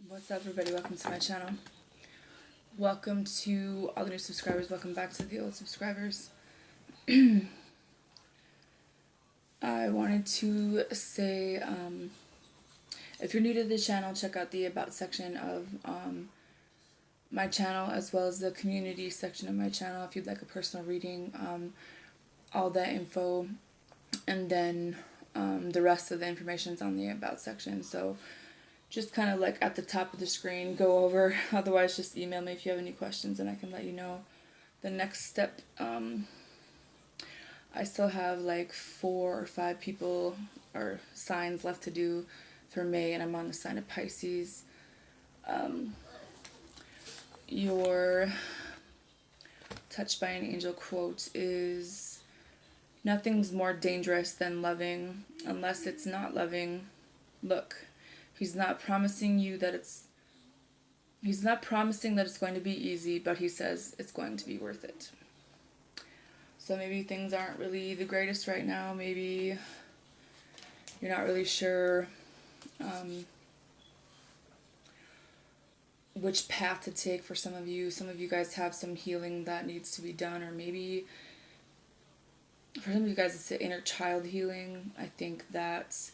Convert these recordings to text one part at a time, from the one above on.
What's up, everybody? Welcome to my channel. Welcome to all the new subscribers. Welcome back to the old subscribers. I wanted to say, if you're new to the channel, check out the About section of my channel, as well as the community section of my channel if you'd like a personal reading. All that info, and then the rest of the information is on the About section. So just kind of like at the top of the screen, go over. Otherwise, just email me if you have any questions and I can let you know the next step. I still have like 4 or 5 people or signs left to do for May, and I'm on the sign of Pisces. Your touched by an angel quote is, "Nothing's more dangerous than loving unless it's not loving. Look, He's not promising that it's going to be easy, but he says it's going to be worth it." So maybe things aren't really the greatest right now. Maybe you're not really sure which path to take for some of you. Some of you guys have some healing that needs to be done, or maybe for some of you guys it's the inner child healing. I think that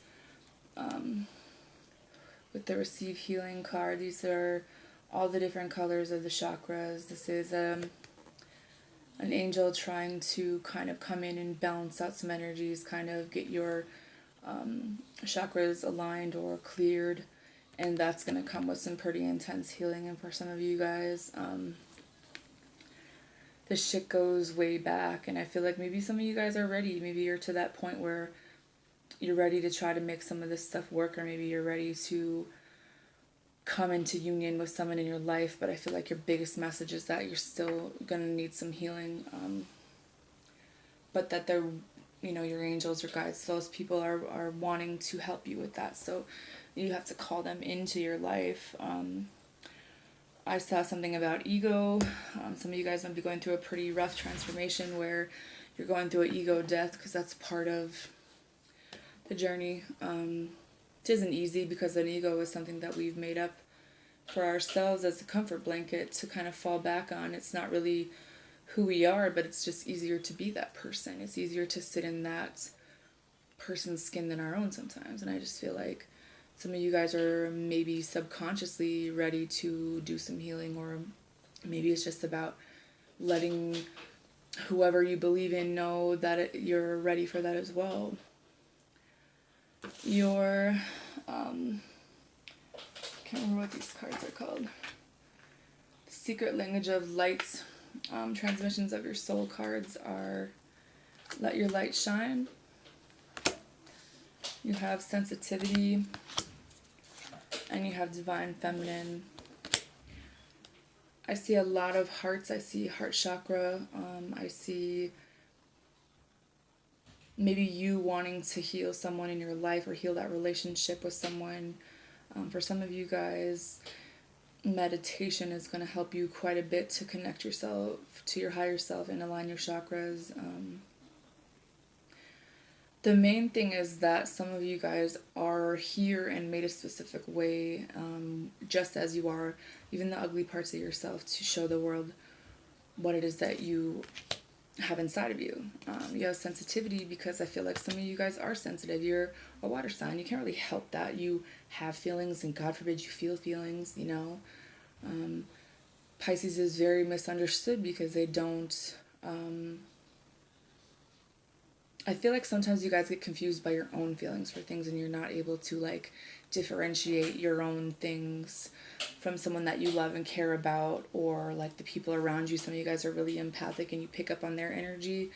with the receive healing card, these are all the different colors of the chakras. This is an angel trying to kind of come in and balance out some energies, kind of get your chakras aligned or cleared, and that's going to come with some pretty intense healing. And for some of you guys, this shit goes way back, and I feel like maybe some of you guys are ready. Maybe you're to that point where you're ready to try to make some of this stuff work, or maybe you're ready to come into union with someone in your life, but I feel like your biggest message is that you're still gonna need some healing, but that they're, your angels, your guides, those people are wanting to help you with that, so you have to call them into your life. I saw something about ego. Some of you guys might be going through a pretty rough transformation where you're going through an ego death, because that's part of the journey. It isn't easy, because an ego is something that we've made up for ourselves as a comfort blanket to kind of fall back on. It's not really who we are, but it's just easier to be that person. It's easier to sit in that person's skin than our own sometimes. And I just feel like some of you guys are maybe subconsciously ready to do some healing, or maybe it's just about letting whoever you believe in know that you're ready for that as well. Your can't remember what these cards are called. The secret language of light, transmissions of your soul cards are let your light shine. You have sensitivity, and you have divine feminine. I see a lot of hearts. I see heart chakra. I see maybe you wanting to heal someone in your life, or heal that relationship with someone. For some of you guys, meditation is going to help you quite a bit to connect yourself to your higher self and align your chakras. The main thing is that some of you guys are here and made a specific way, just as you are, even the ugly parts of yourself, to show the world what it is that you have inside of you. You have sensitivity, because I feel like some of you guys are sensitive. You're a water sign. You can't really help that. You have feelings, and God forbid you feel feelings, Pisces is very misunderstood because they don't... I feel like sometimes you guys get confused by your own feelings for things, and you're not able to like differentiate your own things from someone that you love and care about, or like the people around you. Some of you guys are really empathic and you pick up on their energy,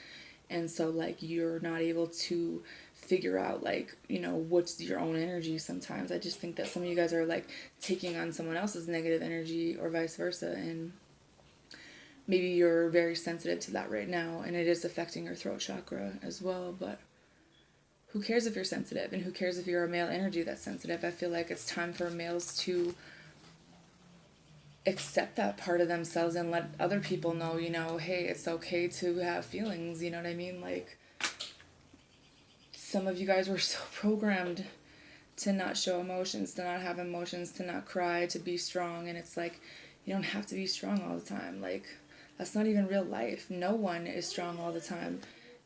and so like you're not able to figure out like what's your own energy sometimes. I just think that some of you guys are like taking on someone else's negative energy, or vice versa, and maybe you're very sensitive to that right now, and it is affecting your throat chakra as well. But who cares if you're sensitive, and who cares if you're a male energy that's sensitive? I feel like it's time for males to accept that part of themselves and let other people know, hey, it's okay to have feelings, you know what I mean? Like, some of you guys were so programmed to not show emotions, to not have emotions, to not cry, to be strong. And it's like, you don't have to be strong all the time. Like, that's not even real life. No one is strong all the time.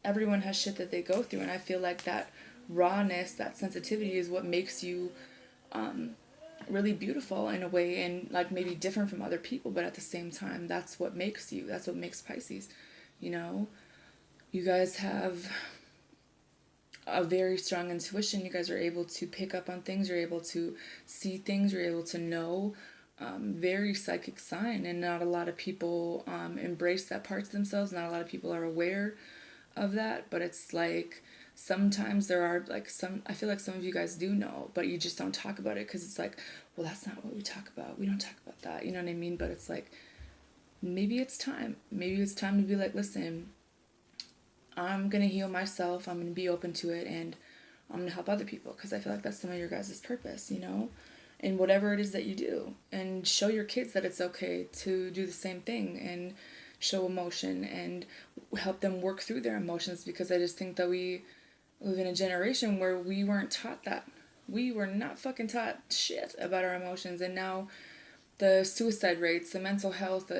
Everyone has shit that they go through. And I feel like that rawness, that sensitivity is what makes you really beautiful in a way, and like maybe different from other people, but at the same time, that's what makes you. That's what makes Pisces. You know, you guys have a very strong intuition. You guys are able to pick up on things. You're able to see things. You're able to know. Very psychic sign, and not a lot of people embrace that part of themselves. Not a lot of people are aware of that, but it's like sometimes there are like some, I feel like some of you guys do know, but you just don't talk about it because it's like, well, that's not what we talk about. We don't talk about that. You know what I mean? But it's like, maybe it's time. Maybe it's time to be like, listen, I'm going to heal myself. I'm going to be open to it, and I'm going to help other people, because I feel like that's some of your guys' purpose, you know? And whatever it is that you do, and show your kids that it's okay to do the same thing, and show emotion and help them work through their emotions, because I just think that we live in a generation where we weren't taught that. We were not fucking taught shit about our emotions, and now the suicide rates, the mental health,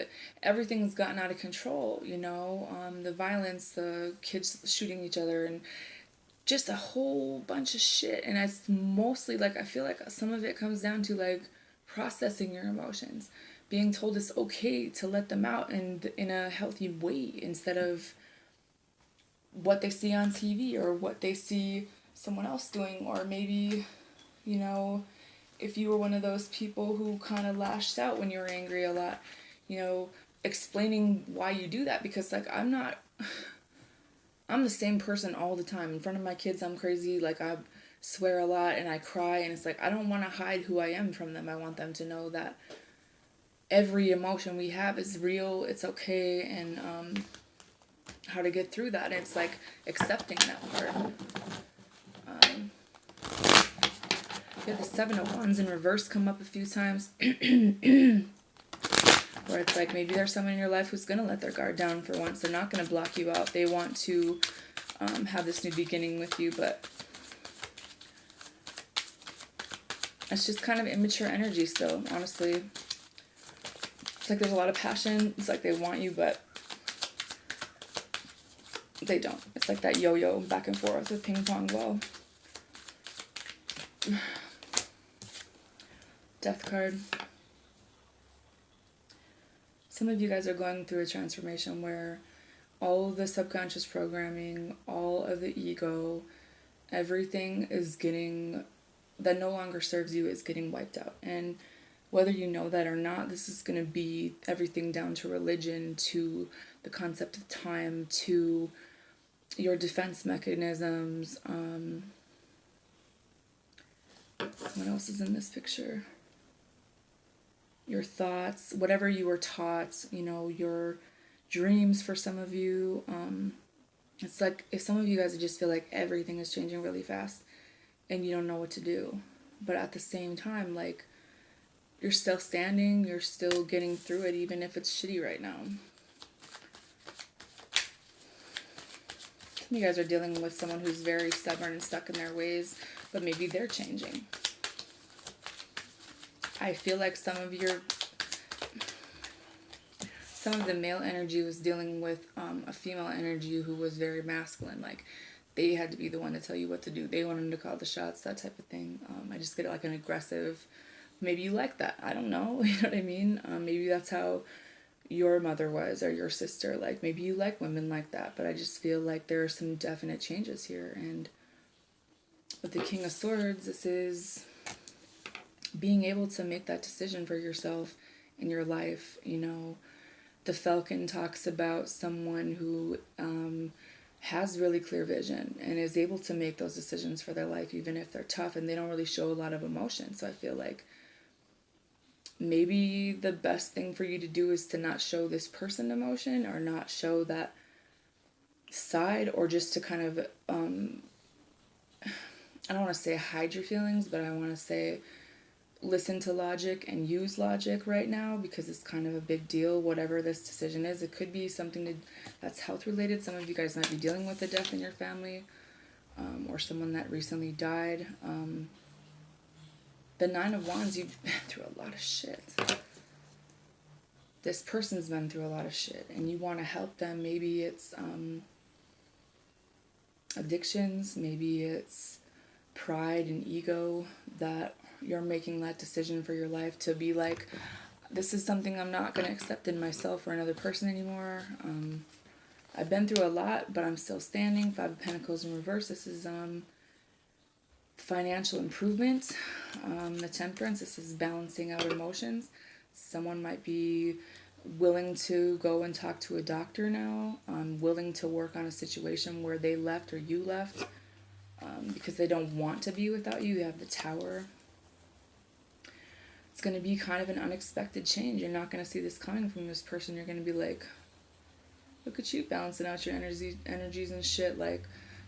everything's gotten out of control, you know, the violence, the kids shooting each other, and just a whole bunch of shit. And it's mostly like, I feel like some of it comes down to like processing your emotions, being told it's okay to let them out and in a healthy way, instead of what they see on TV or what they see someone else doing. Or maybe, you know, if you were one of those people who kind of lashed out when you were angry a lot, you know, explaining why you do that. Because like, I'm the same person all the time. In front of my kids, I'm crazy. Like, I swear a lot and I cry. And it's like, I don't want to hide who I am from them. I want them to know that every emotion we have is real. It's okay. And how to get through that. And it's like accepting that part. You have the Seven of Wands in reverse come up a few times. Where it's like, maybe there's someone in your life who's going to let their guard down for once. They're not going to block you out. They want to have this new beginning with you, but it's just kind of immature energy still, honestly. It's like there's a lot of passion. It's like they want you, but they don't. It's like that yo-yo back and forth with ping pong ball. Death card. Some of you guys are going through a transformation where all of the subconscious programming, all of the ego, everything is getting, that no longer serves you, is getting wiped out. And whether you know that or not, this is going to be everything down to religion, to the concept of time, to your defense mechanisms. What else is in this picture? Your thoughts, whatever you were taught, you know, your dreams for some of you. It's like, if some of you guys just feel like everything is changing really fast and you don't know what to do. But at the same time, like, you're still standing, you're still getting through it, even if it's shitty right now. Some of you guys are dealing with someone who's very stubborn and stuck in their ways, but maybe they're changing. I feel like some of the male energy was dealing with a female energy who was very masculine. Like, they had to be the one to tell you what to do. They wanted to call the shots, that type of thing. I just get like an aggressive, maybe you like that. I don't know. You know what I mean? Maybe that's how your mother was, or your sister. Like, maybe you like women like that. But I just feel like there are some definite changes here. And with the King of Swords, this is being able to make that decision for yourself in your life. You know, the Falcon talks about someone who has really clear vision and is able to make those decisions for their life, even if they're tough and they don't really show a lot of emotion. So I feel like maybe the best thing for you to do is to not show this person emotion, or not show that side, or just to kind of, I don't want to say hide your feelings, but I want to say listen to logic and use logic right now, because it's kind of a big deal, whatever this decision is. It could be something that's health related. Some of you guys might be dealing with a death in your family, or someone that recently died. The Nine of Wands, you've been through a lot of shit. This person's been through a lot of shit, and you want to help them. Maybe it's addictions, maybe it's pride and ego that you're making that decision for your life to be like, this is something I'm not going to accept in myself or another person anymore. I've been through a lot, but I'm still standing. Five of Pentacles in reverse. This is financial improvement. The Temperance. This is balancing out emotions. Someone might be willing to go and talk to a doctor now. Willing to work on a situation where they left or you left because they don't want to be without you. You have the Tower. It's going to be kind of an unexpected change. You're not going to see this coming from this person. You're going to be like, look at you balancing out your energies and shit. Like,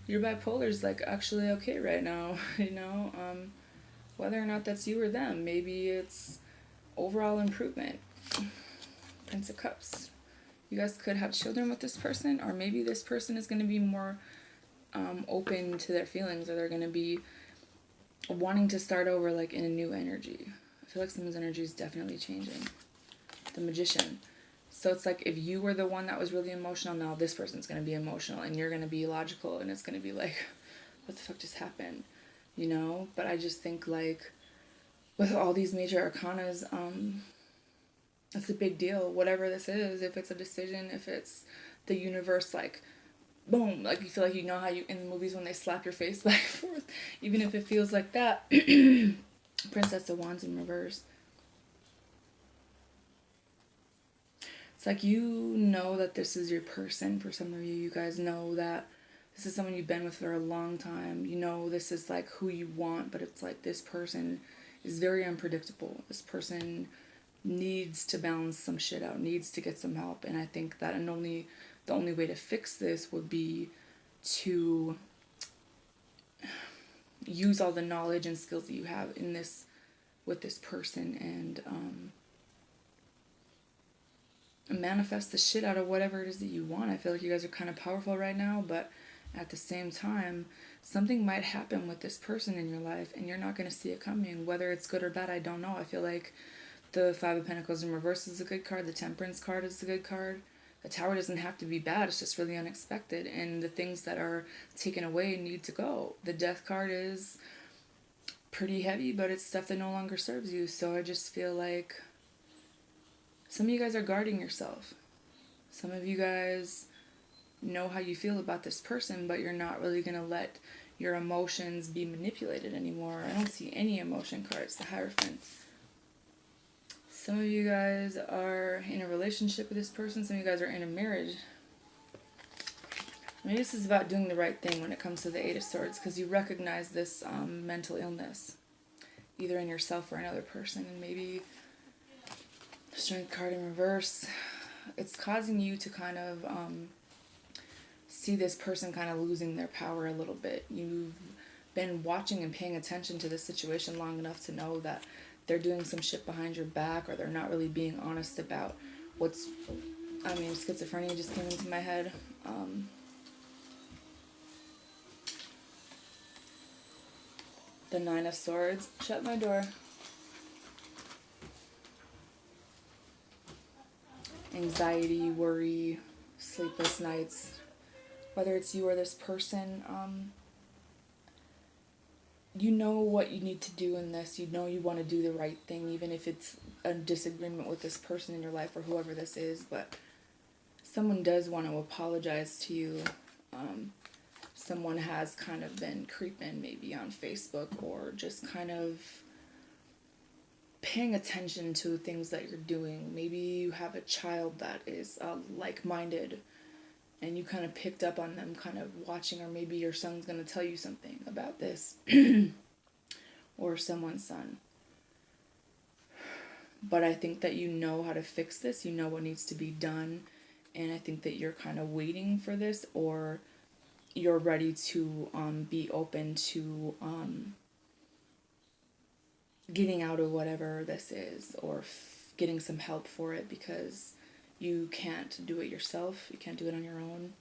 your bipolar is like actually okay right now, you know? Whether or not that's you or them. Maybe it's overall improvement. Prince of Cups. You guys could have children with this person, or maybe this person is going to be more open to their feelings, or they're going to be wanting to start over like in a new energy. I feel like someone's energy is definitely changing. The Magician. So it's like if you were the one that was really emotional, now this person's going to be emotional and you're going to be logical, and it's going to be like, what the fuck just happened? You know? But I just think like with all these major arcanas, it's a big deal. Whatever this is, if it's a decision, if it's the universe, like, boom, like you feel like you know how you, in the movies when they slap your face back and forth, even if it feels like that. Princess of Wands in reverse. It's like you know that this is your person. For some of you, you guys know that this is someone you've been with for a long time. You know this is like who you want, but it's like this person is very unpredictable. This person needs to balance some shit out, needs to get some help. And I think that the only way to fix this would be to use all the knowledge and skills that you have in this with this person and manifest the shit out of whatever it is that you want. I feel like you guys are kind of powerful right now, but at the same time, something might happen with this person in your life and you're not going to see it coming. Whether it's good or bad, I don't know. I feel like the Five of Pentacles in reverse is a good card. The Temperance card is a good card. The Tower doesn't have to be bad. It's just really unexpected. And the things that are taken away need to go. The Death card is pretty heavy, but it's stuff that no longer serves you. So I just feel like some of you guys are guarding yourself. Some of you guys know how you feel about this person, but you're not really going to let your emotions be manipulated anymore. I don't see any emotion cards. The Hierophant. Some of you guys are in a relationship with this person. Some of you guys are in a marriage. Maybe this is about doing the right thing when it comes to the Eight of Swords, because you recognize this mental illness, either in yourself or another person. And maybe Strength card in reverse, it's causing you to kind of see this person kind of losing their power a little bit. You've been watching and paying attention to this situation long enough to know that they're doing some shit behind your back, or they're not really being honest about what's, I mean, schizophrenia just came into my head. The Nine of Swords. Shut my door. Anxiety, worry, sleepless nights. Whether it's you or this person, you know what you need to do in this. You know you want to do the right thing, even if it's a disagreement with this person in your life or whoever this is. But someone does want to apologize to you. Someone has kind of been creeping maybe on Facebook, or just kind of paying attention to things that you're doing. Maybe you have a child that is like-minded, and you kind of picked up on them kind of watching, or maybe your son's going to tell you something about this, or someone's son. But I think that you know how to fix this, you know what needs to be done, and I think that you're kind of waiting for this, or you're ready to be open to getting out of whatever this is, or getting some help for it, because you can't do it yourself. You can't do it on your own.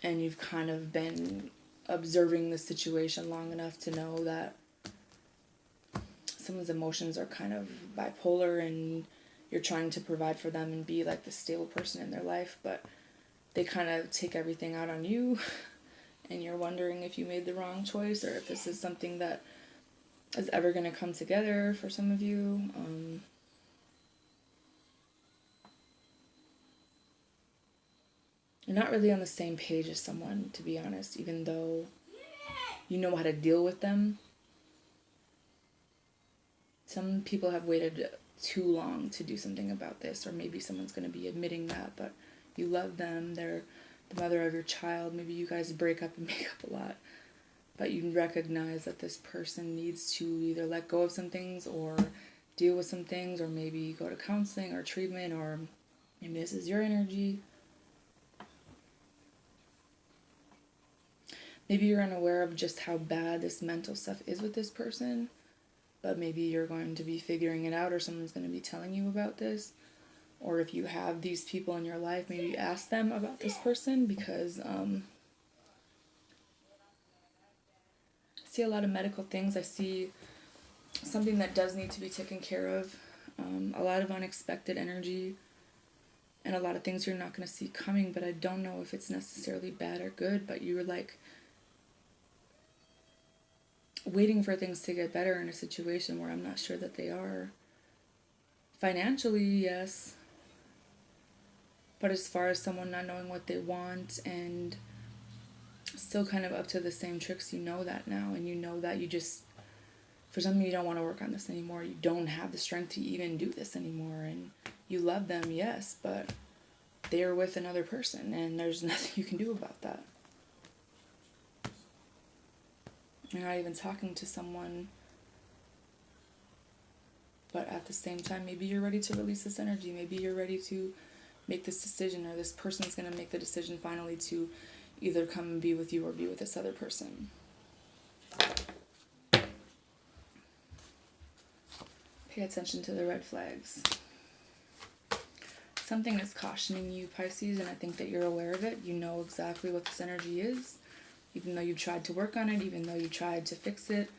And you've kind of been observing the situation long enough to know that someone's emotions are kind of bipolar, and you're trying to provide for them and be like the stable person in their life, but they kind of take everything out on you, and you're wondering if you made the wrong choice or if this is something that is ever going to come together for some of you. You're not really on the same page as someone, to be honest, even though you know how to deal with them. Some people have waited too long to do something about this, or maybe someone's going to be admitting that, but you love them, they're the mother of your child, maybe you guys break up and make up a lot, but you recognize that this person needs to either let go of some things or deal with some things, or maybe go to counseling or treatment, or maybe this is your energy. Maybe you're unaware of just how bad this mental stuff is with this person, but maybe you're going to be figuring it out, or someone's going to be telling you about this. Or if you have these people in your life, maybe ask them about this person, because I see a lot of medical things. I see something that does need to be taken care of. A lot of unexpected energy and a lot of things you're not going to see coming, but I don't know if it's necessarily bad or good, but you're like waiting for things to get better in a situation where I'm not sure that they are. Financially, yes. But as far as someone not knowing what they want and still kind of up to the same tricks, you know that now, and you know that you just, for some, you don't want to work on this anymore. You don't have the strength to even do this anymore, and you love them, yes, but they're with another person, and there's nothing you can do about that. You're not even talking to someone, but at the same time, maybe you're ready to release this energy. Maybe you're ready to make this decision, or this person's going to make the decision finally to either come and be with you or be with this other person. Pay attention to the red flags. Something is cautioning you, Pisces, and I think that you're aware of it. You know exactly what this energy is, even though you tried to work on it, even though you tried to fix it.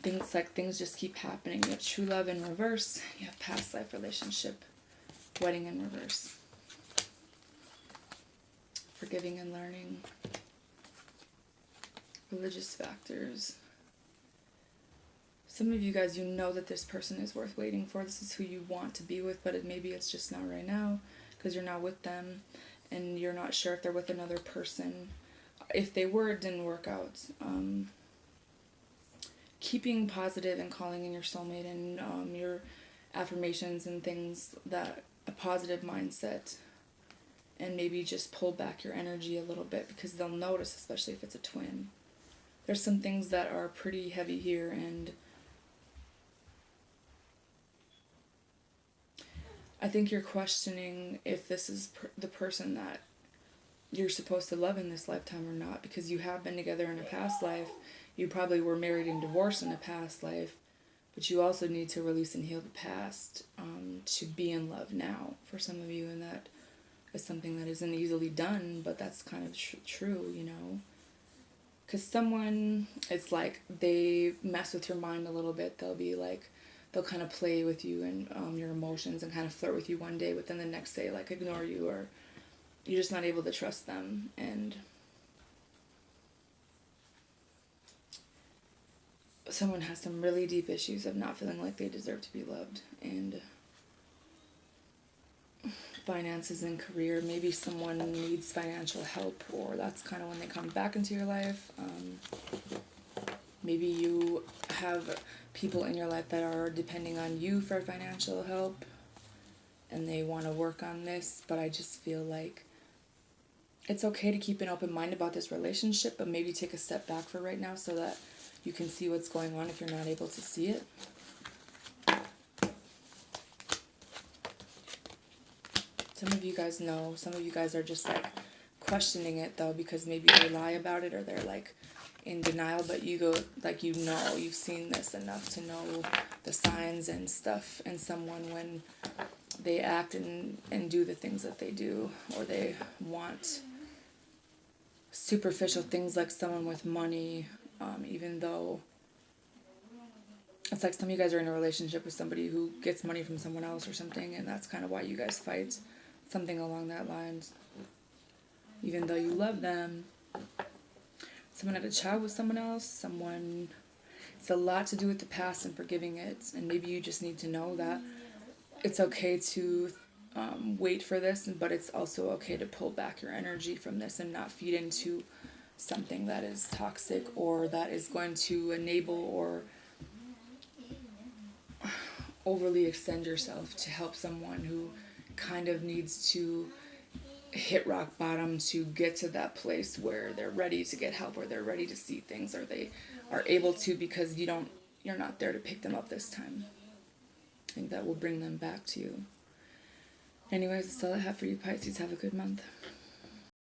Things just keep happening. You have true love in reverse. You have past life relationship, wedding in reverse. Forgiving and learning. Religious factors. Some of you guys, you know that this person is worth waiting for. This is who you want to be with, but maybe it's just not right now because you're not with them and you're not sure if they're with another person. If they were, it didn't work out. Keeping positive and calling in your soulmate and your affirmations and things, that a positive mindset, and maybe just pull back your energy a little bit because they'll notice, especially if it's a twin. There's some things that are pretty heavy here, and I think you're questioning if this is the person that you're supposed to love in this lifetime or not, because you have been together in a past life. You probably were married and divorced in a past life, but you also need to release and heal the past to be in love now for some of you, and that is something that isn't easily done, but that's kind of true, you know. Because someone, it's like they mess with your mind a little bit. They'll kind of play with you and your emotions and kind of flirt with you one day, but then the next day, like, ignore you, or you're just not able to trust them. And someone has some really deep issues of not feeling like they deserve to be loved, and finances and career. Maybe someone needs financial help, or that's kind of when they come back into your life. Maybe you have people in your life that are depending on you for financial help, and they want to work on this, but I just feel like it's okay to keep an open mind about this relationship, but maybe take a step back for right now so that you can see what's going on if you're not able to see it. Some of you guys know. Some of you guys are just like questioning it though, because maybe they lie about it or they're like in denial, but you go like, you know, you've seen this enough to know the signs and stuff in someone when they act and do the things that they do, or they want superficial things like someone with money, even though It's like some of you guys are in a relationship with somebody who gets money from someone else or something, and that's kind of why you guys fight. Something along that lines. Even though you love them, someone had a child with someone else, someone... It's a lot to do with the past and forgiving it, and maybe you just need to know that it's okay to wait for this, but it's also okay to pull back your energy from this and not feed into something that is toxic or that is going to enable or overly extend yourself to help someone who kind of needs to hit rock bottom to get to that place where they're ready to get help, or they're ready to see things, or they are able to, because you're not there to pick them up this time. I think that will bring them back to you. Anyways, that's all I have for you, Pisces. Have a good month.